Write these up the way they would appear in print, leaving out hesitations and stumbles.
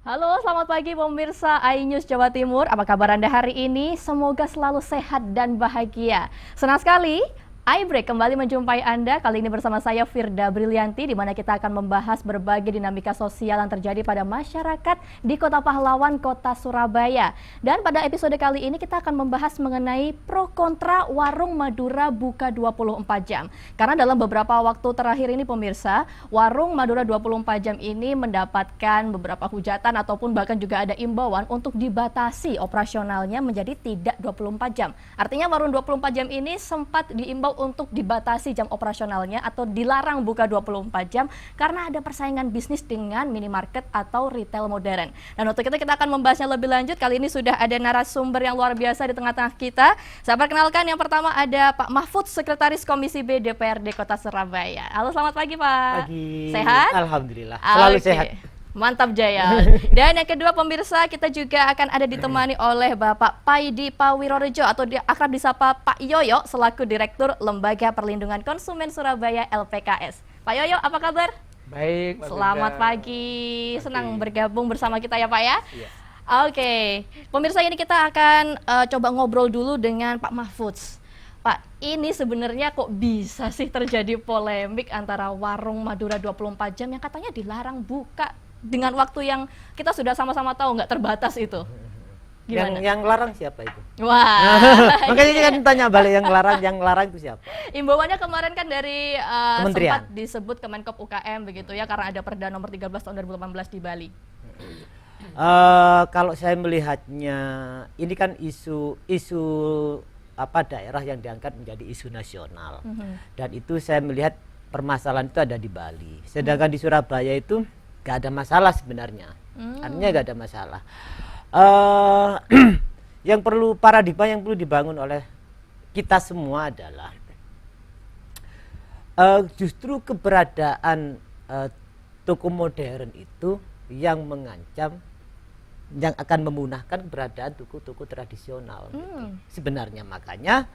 Halo, selamat pagi pemirsa iNews Jawa Timur. Apa kabar Anda hari ini? Semoga selalu sehat dan bahagia. Senang sekali iBreak kembali menjumpai Anda, kali ini bersama saya Firda Brilianti, di mana kita akan membahas berbagai dinamika sosial yang terjadi pada masyarakat di Kota Pahlawan, Kota Surabaya. Dan pada episode kali ini kita akan membahas mengenai pro kontra warung Madura buka 24 jam. Karena dalam beberapa waktu terakhir ini pemirsa, warung Madura 24 jam ini mendapatkan beberapa hujatan ataupun bahkan juga ada imbauan untuk dibatasi operasionalnya menjadi tidak 24 jam. Artinya warung 24 jam ini sempat diimbau untuk dibatasi jam operasionalnya atau dilarang buka 24 jam karena ada persaingan bisnis dengan minimarket atau retail modern. Dan untuk itu kita akan membahasnya lebih lanjut. Kali ini sudah ada narasumber yang luar biasa di tengah-tengah kita. Saya perkenalkan, yang pertama ada Pak Mahfud, Sekretaris Komisi B DPRD Kota Surabaya. Halo, selamat pagi Pak. Pagi. Sehat? Alhamdulillah, selalu sehat. Mantap Jaya. Dan yang kedua pemirsa, kita juga akan ada ditemani oleh Bapak Paidi Pawirorejo atau akrab disapa Pak Yoyo selaku Direktur Lembaga Perlindungan Konsumen Surabaya LPKS. Pak Yoyo, apa kabar? Baik. Selamat pagi. Senang bergabung bersama kita ya Pak ya. Iya. Oke, pemirsa, ini kita akan coba ngobrol dulu dengan Pak Mahfud. Pak, ini sebenarnya kok bisa sih terjadi polemik antara warung Madura 24 jam yang katanya dilarang buka dengan waktu yang kita sudah sama-sama tahu nggak terbatas itu. Gimana? Yang larang siapa itu? Wah. Makanya kan tanya balik, yang larang itu siapa? Imbauannya kemarin kan dari Kementerian. sempat disebut Kemenkop UKM begitu ya, karena ada Perda nomor 13 tahun 2018 di Bali. Kalau saya melihatnya, ini kan isu daerah yang diangkat menjadi isu nasional. Dan itu saya melihat permasalahan itu ada di Bali. Sedangkan di Surabaya itu gak ada masalah sebenarnya. Artinya gak ada masalah. Yang perlu paradigma yang perlu dibangun oleh kita semua adalah justru keberadaan toko modern itu yang mengancam, yang akan memunahkan keberadaan toko-toko tradisional. Gitu. Sebenarnya makanya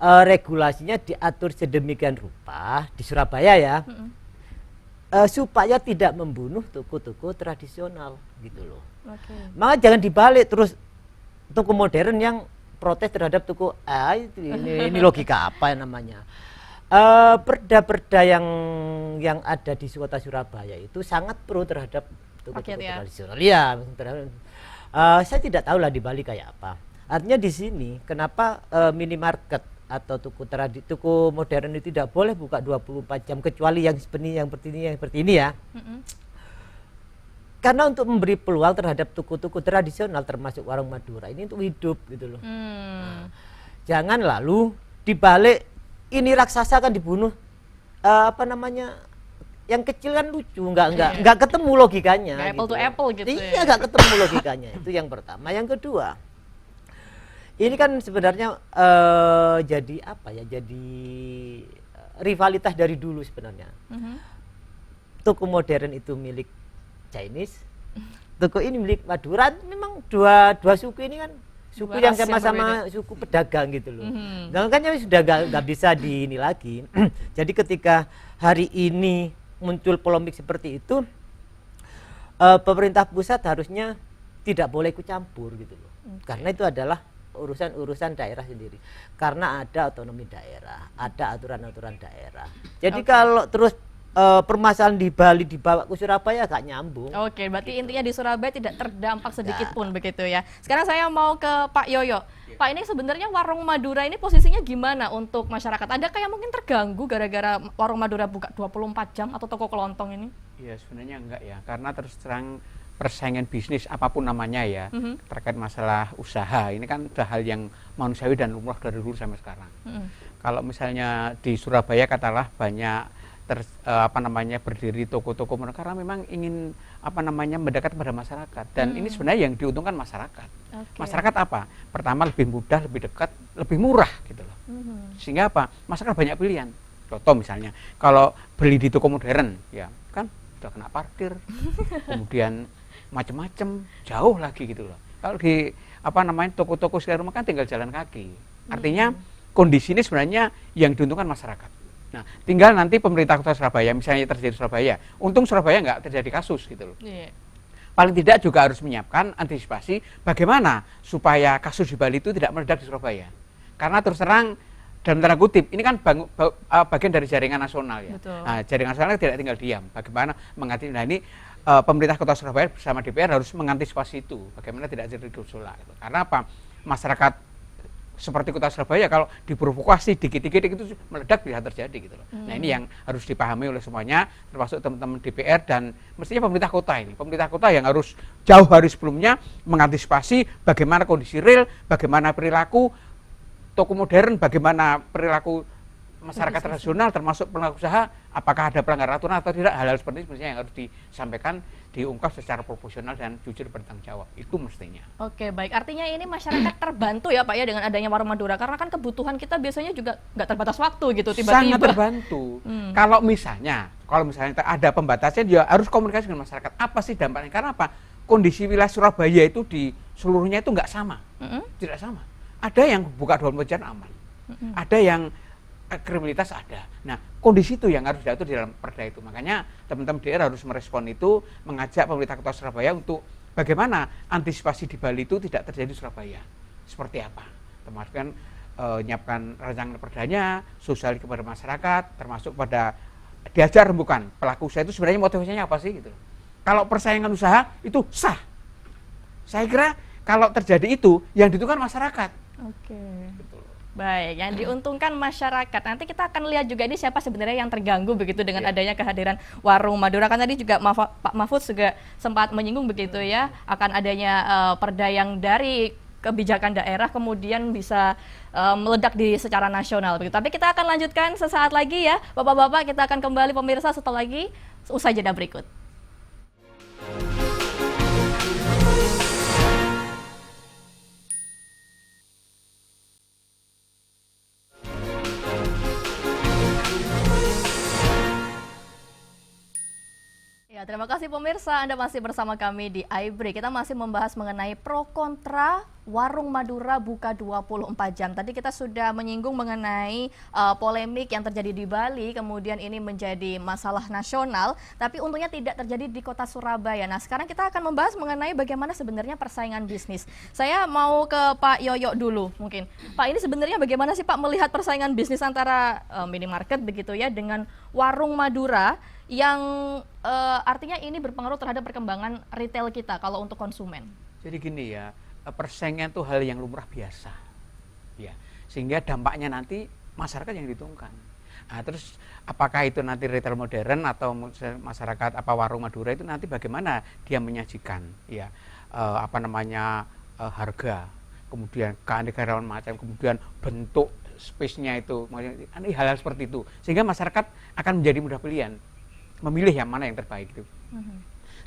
regulasinya diatur sedemikian rupa di Surabaya ya. Supaya tidak membunuh toko-toko tradisional gitu loh. Maka jangan dibalik terus toko modern yang protes terhadap toko ini logika apa namanya? Perda-perda yang ada di kota Surabaya itu sangat pro terhadap toko-toko tradisional. Iya, saya tidak tahu lah di Bali kayak apa. Artinya di sini kenapa minimarket atau toko modern itu tidak boleh buka 24 jam kecuali yang seperti ini ya. Karena untuk memberi peluang terhadap toko-toko tradisional termasuk warung Madura ini untuk hidup gitu loh. Nah, jangan lalu dibalik ini raksasa kan dibunuh yang kecil kan lucu, nggak ketemu logikanya. Apple to apple gitu. Iya, nggak ketemu logikanya. Itu yang pertama. Yang kedua, ini kan sebenarnya jadi apa ya? Jadi rivalitas dari dulu sebenarnya. Toko modern itu milik Chinese, toko ini milik Madura. Memang dua suku ini kan suku yang sama-sama suku pedagang gitu loh. Makanya sudah nggak bisa di ini lagi. Jadi ketika hari ini muncul polemik seperti itu, pemerintah pusat harusnya tidak boleh ikut campur gitu loh. Karena itu adalah urusan daerah sendiri. Karena ada otonomi daerah, ada aturan-aturan daerah. Jadi kalau terus permasalahan di Bali dibawa ke Surabaya gak nyambung. Oke, berarti intinya di Surabaya tidak terdampak sedikit pun begitu ya. Sekarang saya mau ke Pak Yoyo. Pak, ini sebenarnya warung Madura ini posisinya gimana untuk masyarakat? Ada kayak mungkin terganggu gara-gara warung Madura buka 24 jam atau toko kelontong ini? Iya, sebenarnya enggak ya, karena terus terang persaingan bisnis apapun namanya ya, terkait masalah usaha ini kan udah hal yang manusiawi dan lumrah dari dulu sampai sekarang. Kalau misalnya di Surabaya katalah banyak berdiri toko-toko mereka karena memang ingin mendekat pada masyarakat, dan ini sebenarnya yang diuntungkan masyarakat. Masyarakat apa? Pertama lebih mudah, lebih dekat, lebih murah gitu loh. Sehingga apa? Masyarakat banyak pilihan. Contoh misalnya kalau beli di toko modern ya kan udah kena parkir, kemudian macam-macam, jauh lagi gitu loh. Kalau di toko-toko sekitar rumah kan tinggal jalan kaki. Artinya kondisi ini sebenarnya yang diuntungkan masyarakat. Nah, tinggal nanti pemerintah Kota Surabaya, misalnya terjadi Surabaya, untung Surabaya nggak terjadi kasus gitu loh. paling tidak juga harus menyiapkan antisipasi bagaimana supaya kasus di Bali itu tidak meledak di Surabaya. Karena terus terang dalam tanda kutip ini kan bagian dari jaringan nasional ya. Betul. Nah, jaringan nasional tidak tinggal diam. Bagaimana mengantisipasi? Nah, ini pemerintah Kota Surabaya bersama DPR harus mengantisipasi itu. Bagaimana tidak terjadi gejolak. Karena apa? Masyarakat seperti Kota Surabaya kalau diprovokasi dikit-dikit itu meledak bisa terjadi gitu loh. Nah, ini yang harus dipahami oleh semuanya, termasuk teman-teman DPR dan mestinya pemerintah kota ini. Pemerintah kota yang harus jauh hari sebelumnya mengantisipasi bagaimana kondisi real, bagaimana perilaku toko modern, bagaimana perilaku masyarakat tradisional termasuk pelaku usaha, apakah ada pelanggaran aturan atau tidak. Hal-hal seperti ini mestinya yang harus disampaikan, diungkap secara proporsional dan jujur bertanggung jawab. Itu mestinya. Oke, baik. Artinya ini masyarakat terbantu ya Pak ya dengan adanya Warung Madura, karena kan kebutuhan kita biasanya juga nggak terbatas waktu gitu tiba-tiba. Sangat terbantu. Kalau misalnya ada pembatasan, ya harus komunikasi dengan masyarakat. Apa sih dampaknya? Karena apa? Kondisi wilayah Surabaya itu di seluruhnya itu nggak sama, tidak sama. Ada yang buka 24 jam aman, ada yang kriminalitas ada. Nah, kondisi itu yang harus diatur di dalam perda itu. Makanya teman-teman DR harus merespon itu, mengajak pemerintah Kota Surabaya untuk bagaimana antisipasi di Bali itu tidak terjadi di Surabaya. Seperti apa? Termasuk kan menyiapkan rancangan perdanya, sosial kepada masyarakat, termasuk pada diajar rembukan pelaku usaha itu sebenarnya motivasinya apa sih gitu. Kalau persaingan usaha itu sah. Saya kira kalau terjadi itu yang diuntungkan masyarakat. Oke. Baik, yang diuntungkan masyarakat. Nanti kita akan lihat juga ini siapa sebenarnya yang terganggu begitu dengan adanya kehadiran Warung Madura. Kan tadi juga Pak Mahfud juga sempat menyinggung begitu ya, akan adanya perda yang dari kebijakan daerah kemudian bisa meledak di secara nasional begitu. Tapi kita akan lanjutkan sesaat lagi ya, Bapak-bapak. Kita akan kembali pemirsa setelah lagi usai jeda berikut. Ya, terima kasih pemirsa, Anda masih bersama kami di iBreak. Kita masih membahas mengenai pro kontra Warung Madura buka 24 jam. Tadi kita sudah menyinggung mengenai polemik yang terjadi di Bali, kemudian ini menjadi masalah nasional, tapi untungnya tidak terjadi di Kota Surabaya. Nah, sekarang kita akan membahas mengenai bagaimana sebenarnya persaingan bisnis. Saya mau ke Pak Yoyo dulu mungkin. Pak, ini sebenarnya bagaimana sih Pak melihat persaingan bisnis antara minimarket begitu ya dengan Warung Madura yang artinya ini berpengaruh terhadap perkembangan retail kita kalau untuk konsumen. Jadi gini ya, persaingan itu hal yang lumrah biasa, ya. Sehingga dampaknya nanti masyarakat yang diuntungkan. Nah, terus apakah itu nanti retail modern atau masyarakat Warung Madura itu nanti bagaimana dia menyajikan, ya, harga, kemudian keanekaragaman macam, kemudian bentuk space-nya itu, hal-hal seperti itu, sehingga masyarakat akan menjadi mudah pilihan, memilih yang mana yang terbaik itu.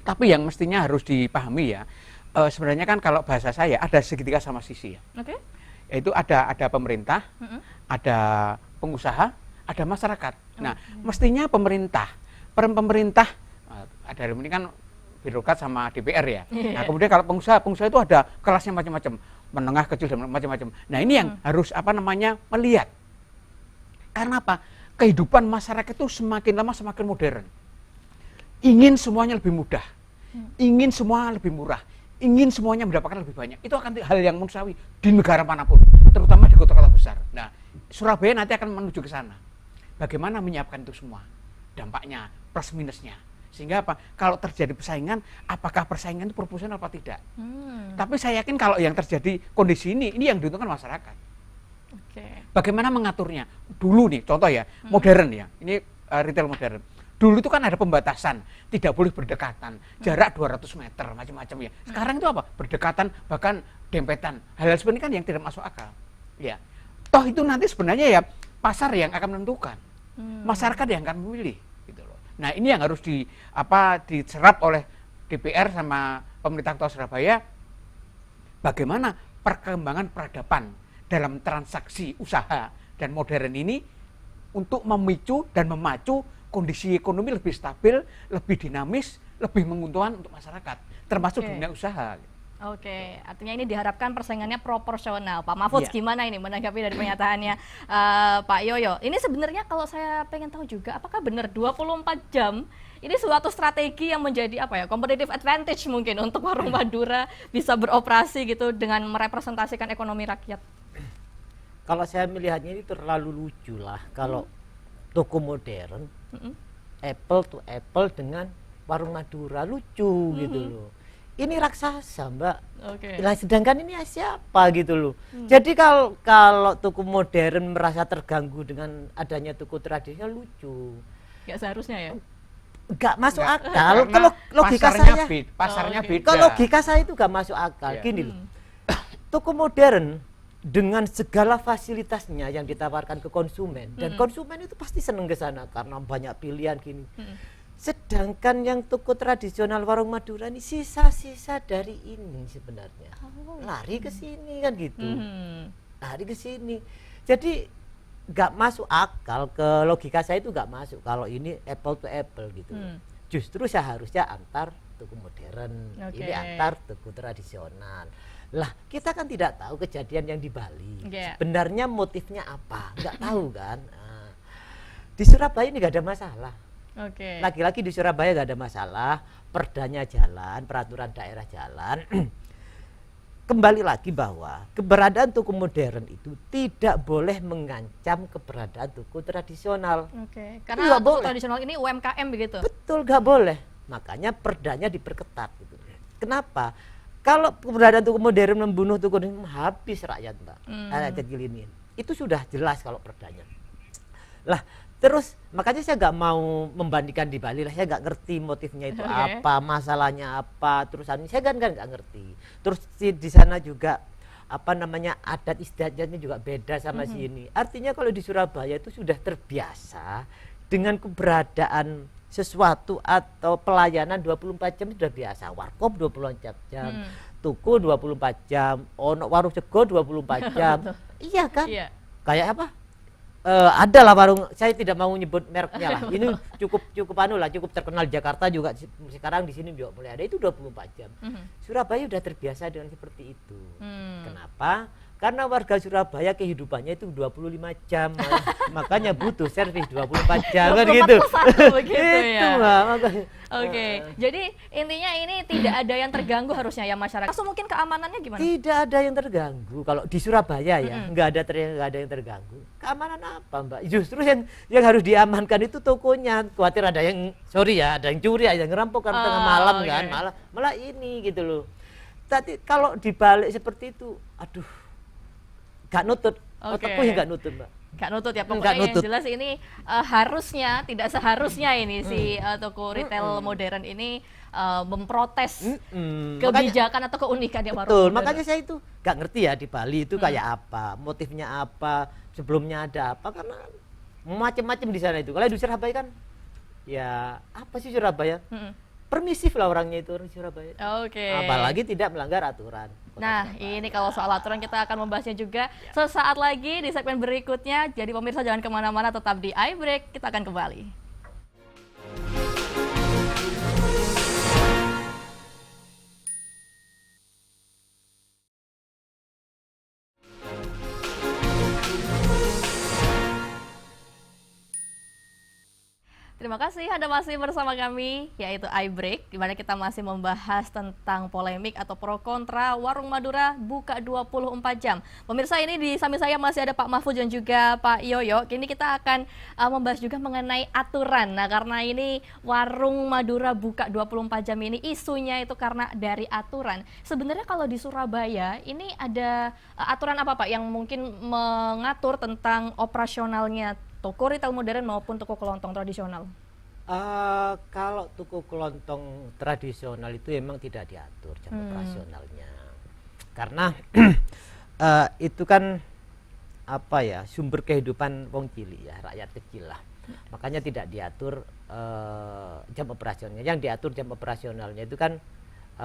Tapi yang mestinya harus dipahami ya, sebenarnya kan kalau bahasa saya ada segitiga sama sisi ya. Oke. Yaitu ada pemerintah, ada pengusaha, ada masyarakat. Nah, mestinya pemerintah ada ini kan birokrat sama DPR ya. Nah, kemudian kalau pengusaha itu ada kelasnya macam-macam, menengah, kecil dan macam-macam. Nah, ini yang harus melihat. Karena apa? Kehidupan masyarakat itu semakin lama semakin modern. Ingin semuanya lebih mudah, ingin semua lebih murah, ingin semuanya mendapatkan lebih banyak. Itu akan hal yang manusiawi di negara manapun, terutama di kota-kota besar. Nah, Surabaya nanti akan menuju ke sana. Bagaimana menyiapkan itu semua? Dampaknya, plus minusnya. Sehingga apa? Kalau terjadi persaingan, apakah persaingan itu proporsional apa tidak? Tapi saya yakin kalau yang terjadi kondisi ini yang diuntungkan masyarakat. Bagaimana mengaturnya? Dulu nih, contoh ya, modern ya, ini retail modern. Dulu itu kan ada pembatasan, tidak boleh berdekatan, jarak 200 meter, macam-macam ya. Sekarang itu apa? Berdekatan, bahkan dempetan. Hal-hal seperti ini kan yang tidak masuk akal. Ya. Toh itu nanti sebenarnya ya pasar yang akan menentukan, masyarakat yang akan memilih. Gitu loh. Nah, ini yang harus diserap oleh DPR sama pemerintah Kota Surabaya. Bagaimana perkembangan peradaban dalam transaksi usaha dan modern ini untuk memicu dan memacu kondisi ekonomi lebih stabil, lebih dinamis, lebih menguntungkan untuk masyarakat, termasuk dunia usaha. Oke, artinya ini diharapkan persaingannya proporsional. Pak Mahfud Iya. gimana ini menanggapi dari pernyataannya Pak Yoyo? Ini sebenarnya kalau saya pengen tahu juga, apakah benar 24 jam ini suatu strategi yang menjadi apa ya, competitive advantage mungkin untuk warung Madura bisa beroperasi gitu dengan merepresentasikan ekonomi rakyat? Kalau saya melihatnya ini terlalu lucu lah kalau toko modern apple to apple dengan warung Madura, lucu gitu loh. Ini raksasa, Mbak. Oke. Lah sedangkan ini siapa gitu loh. Jadi kalau toko modern merasa terganggu dengan adanya toko tradisional, lucu. Nggak seharusnya ya? Nggak masuk Nggak, akal. karena Kalau logika pasarnya saya, pasarnya oke. beda. kalau logika saya itu nggak masuk akal. Iya. Gini loh. Toko modern dengan segala fasilitasnya yang ditawarkan ke konsumen, dan konsumen itu pasti seneng ke sana karena banyak pilihan gini. Sedangkan yang toko tradisional warung Madura ini sisa-sisa dari ini sebenarnya. Lari ke sini kan gitu. Lari ke sini. Jadi nggak masuk akal, ke logika saya itu nggak masuk kalau ini apple to apple gitu. Justru seharusnya antar toko modern, Oke. ini antar toko tradisional. Lah kita kan tidak tahu kejadian yang di Bali. Iya. Sebenarnya motifnya apa? Nggak tahu kan. Nah, di Surabaya ini nggak ada masalah. Oke. Lagi-lagi di Surabaya nggak ada masalah, perdanya jalan, peraturan daerah jalan. Kembali lagi bahwa keberadaan toko modern itu tidak boleh mengancam keberadaan toko tradisional. Oke. Nggak Karena toko boleh. tradisional ini UMKM begitu. Betul, nggak boleh. Makanya perdanya diperketat gitu. Kenapa? Kalau keberadaan toko modern membunuh toko ini, habis rakyat, Mbak. Rakyat kecil ini. Itu sudah jelas kalau perdanya. Lah, terus makanya saya nggak mau membandingkan di Bali lah, saya nggak ngerti motifnya itu Oke. apa, masalahnya apa, terusan saya kan nggak ngerti. Terus di sana juga apa namanya adat istiadatnya juga beda sama sini. Artinya kalau di Surabaya itu sudah terbiasa dengan keberadaan sesuatu atau pelayanan 24 jam sudah biasa. Warkop 24 jam, toko 24 jam, ono warung sego 24 jam. Iya kan? Iya. Kayak apa? Ada lah warung, saya tidak mau nyebut mereknya lah. Ini cukup anu lah, cukup terkenal di Jakarta juga. Sekarang di sini juga mulai ada, itu 24 jam. Surabaya udah terbiasa dengan seperti itu. Kenapa? Karena warga Surabaya kehidupannya itu 25 jam. Makanya butuh servis 24 jam kan 24 gitu. plus 1 begitu Itu, ya. Mbak, makanya. Oke, jadi intinya ini tidak ada yang terganggu harusnya ya masyarakat. Langsung mungkin keamanannya gimana? Tidak ada yang terganggu kalau di Surabaya ya, nggak ada yang terganggu. Keamanan apa, Mbak? Justru yang harus diamankan itu tokonya. Khawatir ada yang ada yang curi, ada yang ngerampok kan tengah malam kan, oke. malah ini gitu loh. Tapi kalau dibalik seperti itu, aduh, nggak nutut. Oke. Otakku yang nggak nutut, Mbak. Nggak nutut ya, Nggak pokoknya yang nutut. jelas ini harusnya, tidak seharusnya ini si toko retail modern ini memprotes kebijakan atau keunikan yang Betul, modern. makanya saya itu nggak ngerti ya di Bali itu kayak apa, motifnya apa, sebelumnya ada apa, karena macam-macam di sana itu. Kalau di Surabaya kan, ya apa sih Surabaya? Permisif lah orangnya itu orang Surabaya. Oke. Apalagi tidak melanggar aturan. Nah, ini kalau soal aturan kita akan membahasnya juga sesaat lagi di segmen berikutnya. Jadi pemirsa jangan kemana-mana, tetap di iBreak, kita akan kembali. Terima kasih Anda masih bersama kami, yaitu iBreak, di mana kita masih membahas tentang polemik atau pro kontra warung Madura buka 24 jam. Pemirsa, ini di samping saya masih ada Pak Mahfud dan juga Pak Yoyo. Kini kita akan membahas juga mengenai aturan. Nah, karena ini warung Madura buka 24 jam ini isunya itu karena dari aturan. Sebenarnya kalau di Surabaya ini ada aturan apa Pak yang mungkin mengatur tentang operasionalnya toko retail modern maupun toko kelontong tradisional? Kalau toko kelontong tradisional itu emang tidak diatur jam operasionalnya, karena itu kan apa ya, sumber kehidupan wong cilik ya, rakyat kecil lah. Makanya tidak diatur jam operasionalnya. Yang diatur jam operasionalnya itu kan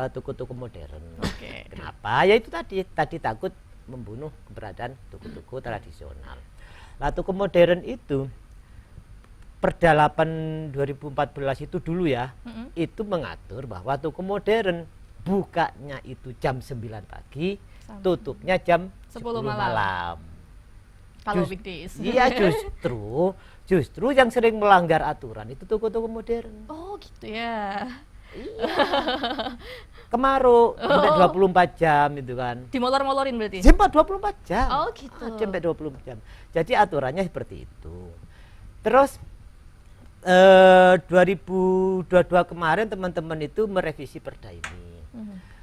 toko-toko modern. Oke. Kenapa? Ya itu tadi takut membunuh keberadaan toko-toko tradisional. Nah, toko modern itu Perda 8 2014 itu dulu ya, itu mengatur bahwa toko modern bukanya itu jam 9 pagi, Sampai tutupnya jam 10 10 malam. malam. Kalau Jus- weekdays. Iya, justru yang sering melanggar aturan itu toko-toko modern. Oh gitu ya. Kemarau sampai 24 jam itu kan. Dimolor-molorin berarti. Sampai 24 jam. Oh gitu. Sampai 24 jam. Jadi aturannya seperti itu. Terus 2022 kemarin teman-teman itu merevisi perda ini. Mhm.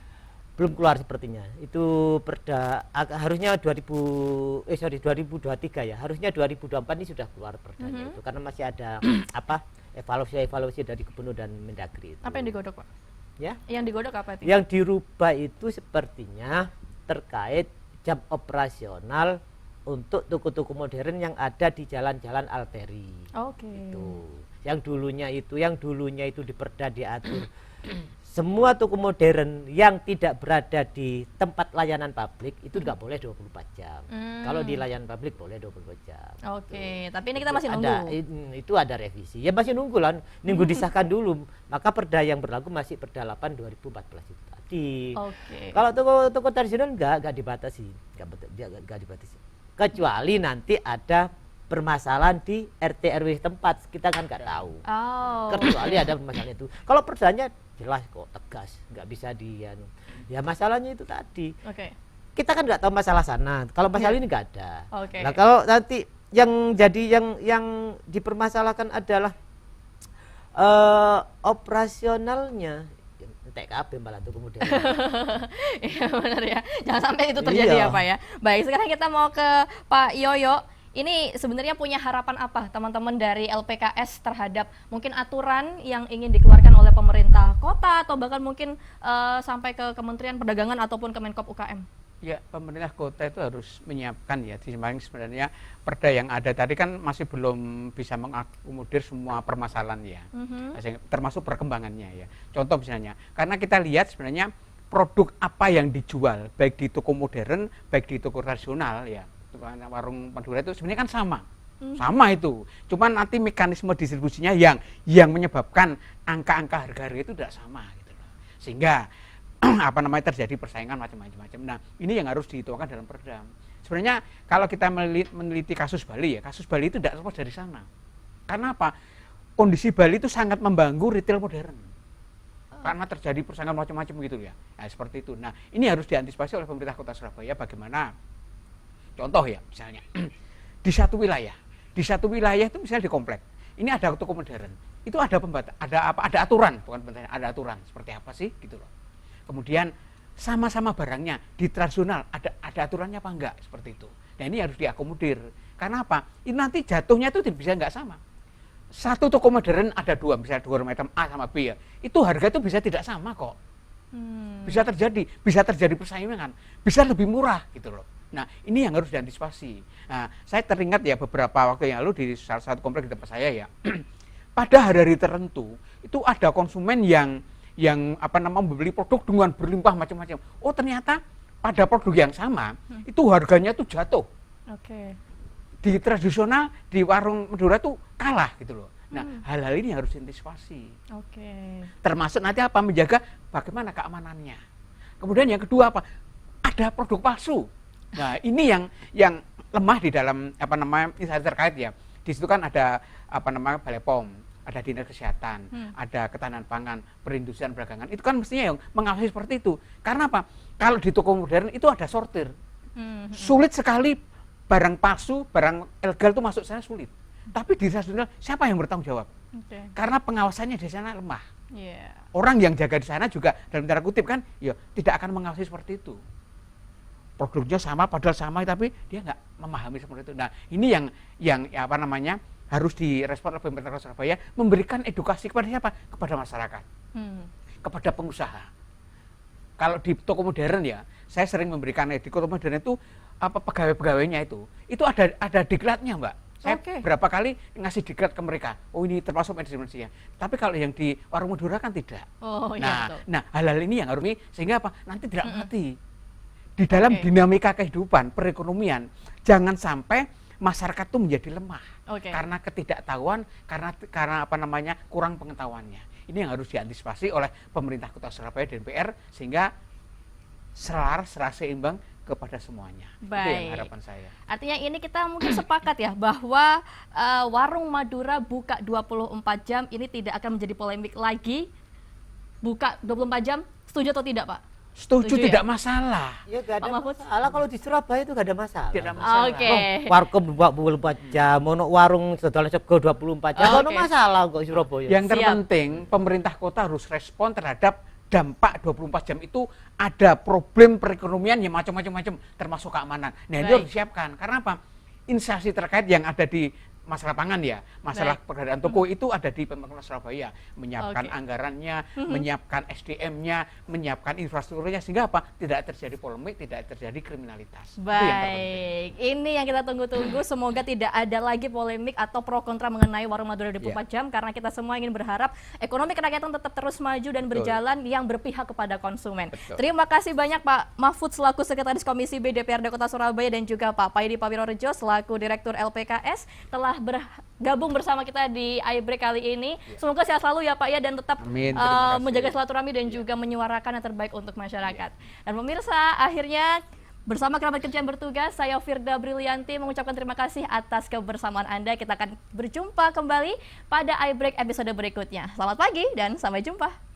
Belum keluar sepertinya. Itu perda harusnya 2023 ya. Harusnya 2024 ini sudah keluar perdanya itu karena masih ada apa? Evaluasi dari Gubernur dan Mendagri itu. Apa yang digodok, Pak? Ya. Yang digodok apa itu? Yang dirubah itu sepertinya terkait jam operasional untuk toko-toko modern yang ada di jalan-jalan arteri. Oke. Itu. Yang dulunya itu di perda diatur semua toko modern yang tidak berada di tempat layanan publik itu nggak boleh 24 jam. Kalau di layanan publik boleh 24 jam. Oke, tapi ini kita masih Ada, nunggu. itu ada revisi. Ya masih nunggu lah, nunggu disahkan dulu. Maka perda yang berlaku masih perda 8 2014 itu tadi. Oke. Kalau toko tradisional nggak dibatasi, nggak dibatasi. Kecuali nanti ada permasalahan di RT RW tempat, kita kan nggak tahu. Oh. Kecuali ada permasalahan itu. Kalau perdanya jelas kok, tegas, nggak bisa ya masalahnya itu tadi. Oke. Kita kan nggak tahu masalah sana. Kalau masalah ini nggak ada. Oke. Nah kalau nanti yang dipermasalahkan adalah operasionalnya TKP malah tuh kemudian. Iya benar ya. Jangan sampai itu terjadi Iya. ya Pak ya. Baik, sekarang kita mau ke Pak Yoyo. Ini sebenarnya punya harapan apa teman-teman dari LPKS terhadap mungkin aturan yang ingin dikeluarkan oleh pemerintah kota atau bahkan mungkin sampai ke Kementerian Perdagangan ataupun Kemenkop UKM? Ya, pemerintah kota itu harus menyiapkan ya. Di samping sebenarnya perda yang ada tadi kan masih belum bisa mengakomodir semua permasalahan ya. Termasuk perkembangannya ya. Contoh misalnya, karena kita lihat sebenarnya produk apa yang dijual baik di toko modern, baik di toko tradisional ya. Warung Madura itu sebenarnya kan sama itu, cuman nanti mekanisme distribusinya yang menyebabkan angka-angka harga itu tidak sama gitu loh, sehingga terjadi persaingan macam-macam. Nah ini yang harus dituangkan dalam perda. Sebenarnya kalau kita meneliti kasus Bali itu tidak lepas dari sana. Karena apa? Kondisi Bali itu sangat mengganggu retail modern karena terjadi persaingan macam-macam gitu ya. Nah, seperti itu. Nah ini harus diantisipasi oleh pemerintah Kota Surabaya. Bagaimana? Contoh ya, misalnya di satu wilayah itu misalnya di komplek, ini ada toko modern, itu ada aturan, bukan pembatas, ada aturan seperti apa sih gitu loh. Kemudian sama-sama barangnya di tradisional ada aturannya apa enggak seperti itu. Nah ini harus diakomodir. Karena apa? Ini nanti jatuhnya itu bisa enggak sama. Satu toko modern ada dua, misalnya dua item A sama B ya, itu harga itu bisa tidak sama kok. Bisa terjadi persaingan, bisa lebih murah gitu loh. Nah ini yang harus diantisipasi. Nah saya teringat ya beberapa waktu yang lalu di salah satu komplek di tempat saya ya, pada hari-hari tertentu itu ada konsumen yang membeli produk dengan berlimpah macam-macam. Oh ternyata pada produk yang sama itu harganya tuh jatuh. Oke. Di tradisional di warung Madura tuh kalah gitu loh. Nah hal-hal ini harus diantisipasi. Oke. Termasuk nanti menjaga bagaimana keamanannya. Kemudian yang kedua ada produk palsu. Nah ini yang lemah di dalam instansi terkait ya. Di situ kan ada Balai POM, ada Dinas Kesehatan, ada Ketahanan Pangan, Perindustrian Perdagangan. Itu kan mestinya yang mengawasi seperti itu. Karena apa? Kalau di toko modern itu ada sortir. Sulit sekali barang palsu, barang ilegal itu masuk sana sulit. Tapi di tradisional siapa yang bertanggung jawab? Karena pengawasannya di sana lemah. Orang yang jaga di sana juga dalam tanda kutip kan ya tidak akan mengawasi seperti itu. Produknya sama padahal sama tapi dia nggak memahami seperti itu. Nah ini yang harus direspon oleh pemerintah Kota Surabaya, memberikan edukasi kepada siapa? Kepada masyarakat, kepada pengusaha. Kalau di toko modern ya, saya sering memberikan di toko modern itu pegawai-pegawainya itu ada diklatnya Mbak. Saya berapa kali ngasih diklat ke mereka. Oh ini termasuk medis-medisnya. Tapi kalau yang di warung Madura kan tidak. Nah hal-hal ini yang harus sehingga nanti tidak mati. Di dalam dinamika kehidupan, perekonomian, jangan sampai masyarakat itu menjadi lemah karena ketidaktahuan, karena kurang pengetahuannya. Ini yang harus diantisipasi oleh pemerintah Kota Surabaya dan DPR sehingga seimbang kepada semuanya. Itu yang Baik. harapan saya. Artinya ini kita mungkin sepakat ya bahwa warung Madura buka 24 jam ini tidak akan menjadi polemik lagi. Buka 24 jam, setuju atau tidak, Pak? Setuju, Setuju ya? tidak masalah. Ya gak Pak ada Mahfud? masalah, kalau di Surabaya itu gak ada masalah. Tidak masalah. Oke. Warkop buka 24 jam, ono warung setelah sego 24 jam, Oke. ono masalah kok di Surabaya. Yang Siap. terpenting pemerintah kota harus respon terhadap dampak 24 jam itu ada problem perekonomian yang macam-macam termasuk keamanan. Nah, itu Baik. harus disiapkan. Karena apa? Instansi terkait yang ada di masalah pangan ya, masalah Baik. pekerjaan toko itu ada di Pemkot Surabaya, menyiapkan Oke. anggarannya, menyiapkan SDM-nya, menyiapkan infrastrukturnya sehingga apa? Tidak terjadi polemik, tidak terjadi kriminalitas. Itu yang terpenting. Baik, ini yang kita tunggu-tunggu. Semoga tidak ada lagi polemik atau pro kontra mengenai warung Madura 24 jam karena kita semua ingin berharap ekonomi kerakyatan tetap terus maju dan berjalan yang berpihak kepada konsumen. Betul. Terima kasih banyak Pak Mahfud selaku Sekretaris Komisi B DPRD Kota Surabaya dan juga Pak Paidi Pawirorejo selaku Direktur LPKS telah bergabung bersama kita di iBreak kali ini. Semoga sehat selalu ya Pak ya dan tetap Amin, terima kasih. menjaga silaturahmi dan juga menyuarakan yang terbaik untuk masyarakat. Dan pemirsa, akhirnya bersama kerabat kerja yang bertugas, saya Firda Brilianti mengucapkan terima kasih atas kebersamaan Anda. Kita akan berjumpa kembali pada iBreak episode berikutnya. Selamat pagi dan sampai jumpa.